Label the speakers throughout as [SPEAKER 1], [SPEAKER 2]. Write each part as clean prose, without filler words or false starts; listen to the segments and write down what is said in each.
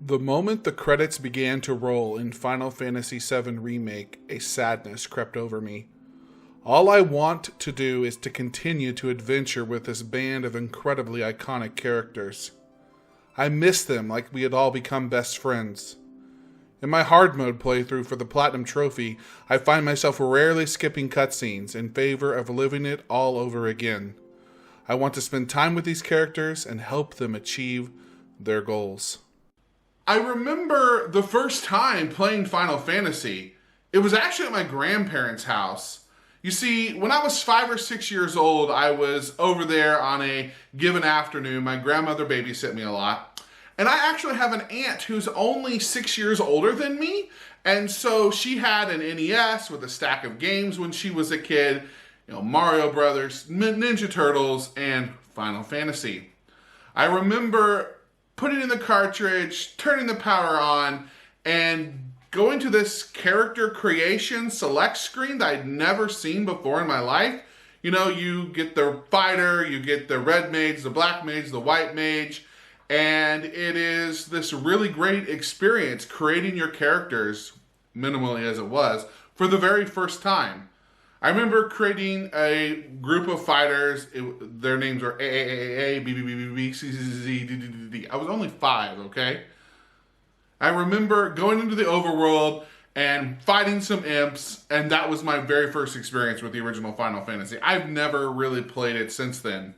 [SPEAKER 1] The moment the credits began to roll in Final Fantasy VII Remake, a sadness crept over me. All I want to do is to continue to adventure with this band of incredibly iconic characters. I miss them like we had all become best friends. In my hard mode playthrough for the Platinum Trophy, I find myself rarely skipping cutscenes in favor of living it all over again. I want to spend time with these characters and help them achieve their goals. I remember the first time playing Final Fantasy. It was actually at my grandparents' house. You see, when I was 5 or 6 years old, I was over there on a given afternoon. My grandmother babysat me a lot. And I actually have an aunt who's only 6 years older than me. And so she had an NES with a stack of games when she was a kid. You know, Mario Brothers, Ninja Turtles, and Final Fantasy. I remember putting in the cartridge, turning the power on, and going to this character creation select screen that I'd never seen before in my life. You know, you get the fighter, you get the red mage, the black mage, the white mage, and it is this really great experience creating your characters, minimally as it was, for the very first time. I remember creating a group of fighters. Their names were AAAA, BBBBB, CCCZ. I was only 5, okay? I remember going into the overworld and fighting some imps, and that was my very first experience with the original Final Fantasy. I've never really played it since then.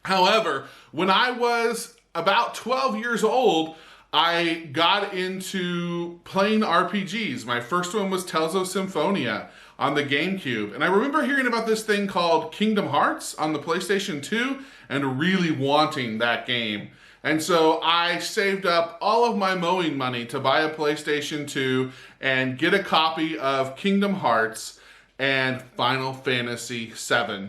[SPEAKER 1] However, when I was about 12 years old, I got into playing RPGs. My first one was Tales of Symphonia on the GameCube. And I remember hearing about this thing called Kingdom Hearts on the PlayStation 2 and really wanting that game. And so I saved up all of my mowing money to buy a PlayStation 2 and get a copy of Kingdom Hearts and Final Fantasy VII.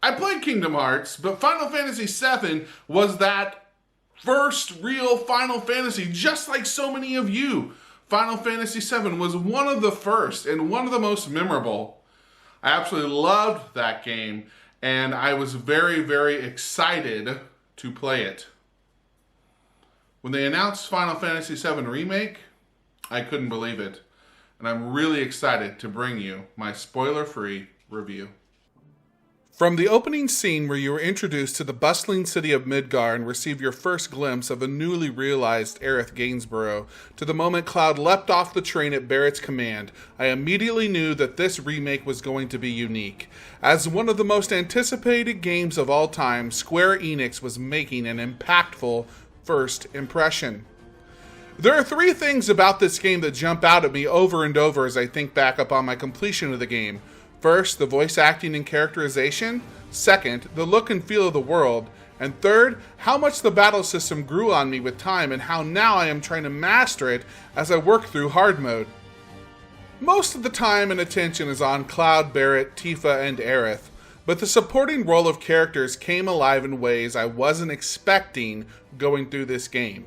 [SPEAKER 1] I played Kingdom Hearts, but Final Fantasy VII was that first real Final Fantasy, just like so many of you. Final Fantasy VII was one of the first and one of the most memorable. I absolutely loved that game, and I was very, very excited to play it. When they announced Final Fantasy VII Remake, I couldn't believe it, and I'm really excited to bring you my spoiler-free review. From the opening scene where you were introduced to the bustling city of Midgar and receive your first glimpse of a newly realized Aerith Gainsborough, to the moment Cloud leapt off the train at Barrett's command, I immediately knew that this remake was going to be unique. As one of the most anticipated games of all time, Square Enix was making an impactful first impression. There are 3 things about this game that jump out at me over and over as I think back upon my completion of the game. First, the voice acting and characterization. Second, the look and feel of the world. And third, how much the battle system grew on me with time and how now I am trying to master it as I work through hard mode. Most of the time and attention is on Cloud, Barrett, Tifa, and Aerith, but the supporting role of characters came alive in ways I wasn't expecting going through this game.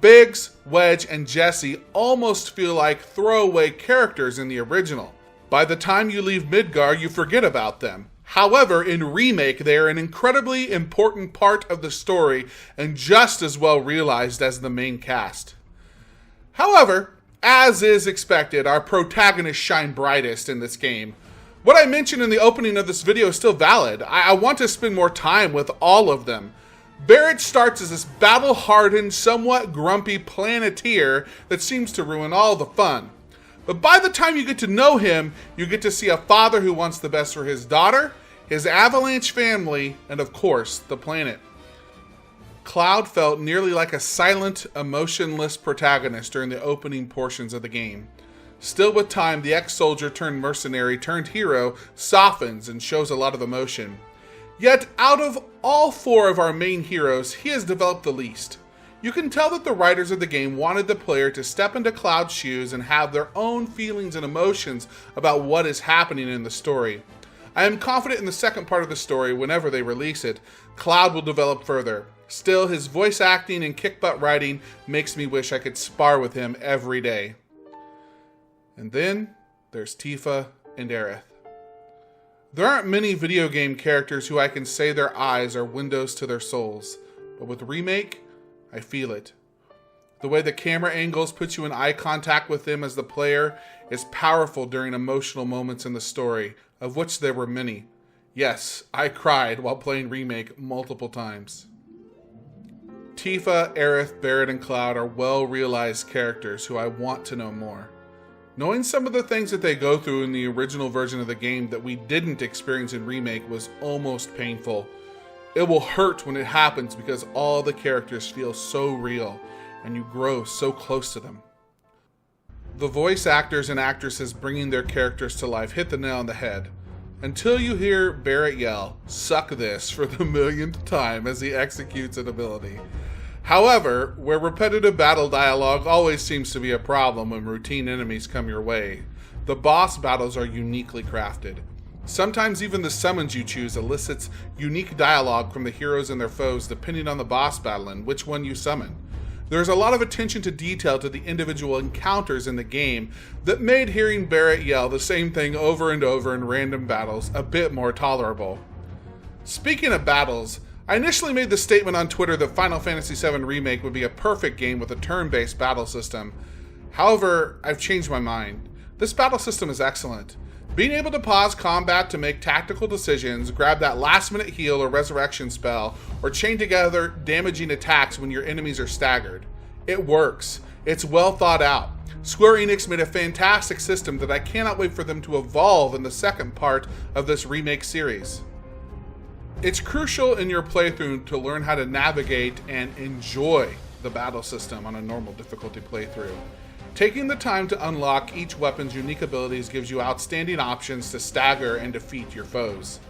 [SPEAKER 1] Biggs, Wedge, and Jessie almost feel like throwaway characters in the original. By the time you leave Midgar, you forget about them. However, in Remake, they are an incredibly important part of the story and just as well realized as the main cast. However, as is expected, our protagonists shine brightest in this game. What I mentioned in the opening of this video is still valid. I want to spend more time with all of them. Barrett starts as this battle-hardened, somewhat grumpy planeteer that seems to ruin all the fun. But by the time you get to know him, you get to see a father who wants the best for his daughter, his Avalanche family, and of course, the planet. Cloud felt nearly like a silent, emotionless protagonist during the opening portions of the game. Still with time, the ex-soldier turned mercenary turned hero softens and shows a lot of emotion. Yet, out of all 4 of our main heroes, he has developed the least. You can tell that the writers of the game wanted the player to step into Cloud's shoes and have their own feelings and emotions about what is happening in the story. I am confident in the second part of the story, whenever they release it, Cloud will develop further. Still, his voice acting and kick-butt writing makes me wish I could spar with him every day. And then, there's Tifa and Aerith. There aren't many video game characters who I can say their eyes are windows to their souls, but with Remake, I feel it. The way the camera angles put you in eye contact with them as the player is powerful during emotional moments in the story, of which there were many. Yes, I cried while playing Remake multiple times. Tifa, Aerith, Barret, and Cloud are well-realized characters who I want to know more. Knowing some of the things that they go through in the original version of the game that we didn't experience in Remake was almost painful. It will hurt when it happens because all the characters feel so real, and you grow so close to them. The voice actors and actresses bringing their characters to life hit the nail on the head. Until you hear Barret yell, "Suck this," for the millionth time as he executes an ability. However, where repetitive battle dialogue always seems to be a problem when routine enemies come your way, the boss battles are uniquely crafted. Sometimes even the summons you choose elicits unique dialogue from the heroes and their foes depending on the boss battle and which one you summon. There's a lot of attention to detail to the individual encounters in the game that made hearing Barret yell the same thing over and over in random battles a bit more tolerable. Speaking of battles, I initially made the statement on Twitter that Final Fantasy VII Remake would be a perfect game with a turn-based battle system. However, I've changed my mind. This battle system is excellent. Being able to pause combat to make tactical decisions, grab that last-minute heal or resurrection spell, or chain together damaging attacks when your enemies are staggered. It works. It's well thought out. Square Enix made a fantastic system that I cannot wait for them to evolve in the second part of this remake series. It's crucial in your playthrough to learn how to navigate and enjoy the battle system on a normal difficulty playthrough. Taking the time to unlock each weapon's unique abilities gives you outstanding options to stagger and defeat your foes.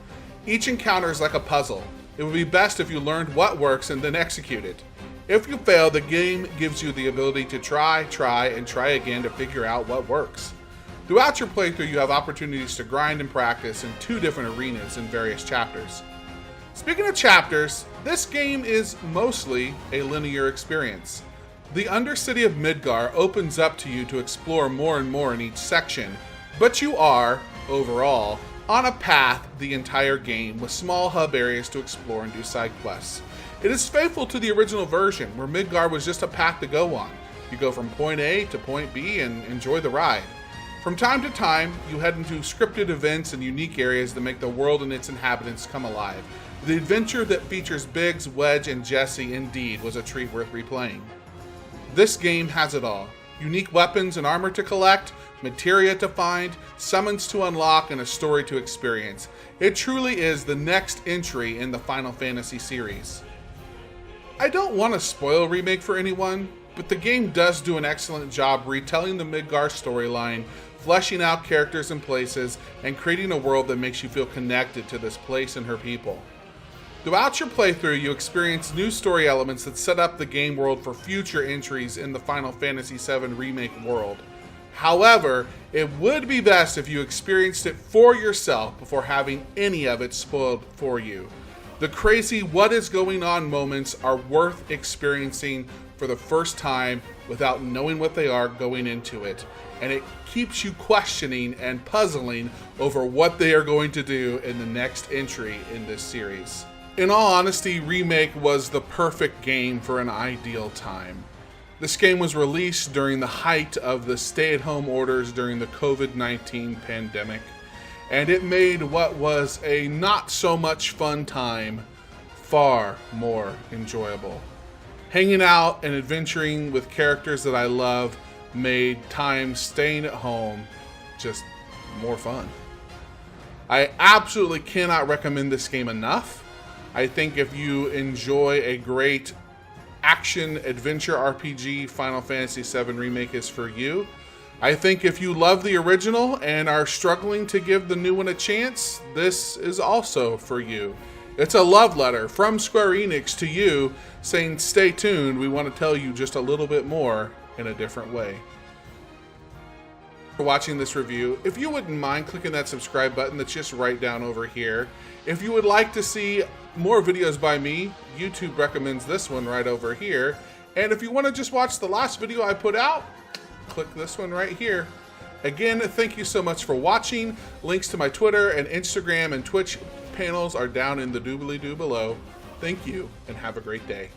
[SPEAKER 1] Each encounter is like a puzzle. It would be best if you learned what works and then execute it. If you fail, the game gives you the ability to try again to figure out what works. Throughout your playthrough, you have opportunities to grind and practice in 2 different arenas in various chapters. Speaking of chapters, this game is mostly a linear experience. The Undercity of Midgar opens up to you to explore more and more in each section, but you are, overall, on a path the entire game with small hub areas to explore and do side quests. It is faithful to the original version, where Midgar was just a path to go on. You go from point A to point B and enjoy the ride. From time to time, you head into scripted events and unique areas that make the world and its inhabitants come alive. The adventure that features Biggs, Wedge, and Jesse indeed was a treat worth replaying. This game has it all. Unique weapons and armor to collect, materia to find, summons to unlock, and a story to experience. It truly is the next entry in the Final Fantasy series. I don't want to spoil Remake for anyone, but the game does do an excellent job retelling the Midgar storyline, fleshing out characters and places, and creating a world that makes you feel connected to this place and her people. Throughout your playthrough, you experience new story elements that set up the game world for future entries in the Final Fantasy VII Remake world. However, it would be best if you experienced it for yourself before having any of it spoiled for you. The crazy what is going on moments are worth experiencing for the first time without knowing what they are going into it, and it keeps you questioning and puzzling over what they are going to do in the next entry in this series. In all honesty, Remake was the perfect game for an ideal time. This game was released during the height of the stay-at-home orders during the COVID-19 pandemic, and it made what was a not-so-much-fun time far more enjoyable. Hanging out and adventuring with characters that I love made time staying at home just more fun. I absolutely cannot recommend this game enough. I think if you enjoy a great action adventure RPG, Final Fantasy VII Remake is for you. I think if you love the original and are struggling to give the new one a chance, this is also for you. It's a love letter from Square Enix to you saying, stay tuned, we want to tell you just a little bit more in a different way. For watching this review, if you wouldn't mind clicking that subscribe button that's just right down over here. If you would like to see more videos by me, YouTube recommends this one right over here. And if you want to just watch the last video I put out, click this one right here. Again, thank you so much for watching. Links to my Twitter and Instagram and Twitch panels are down in the doobly-doo below. Thank you and have a great day.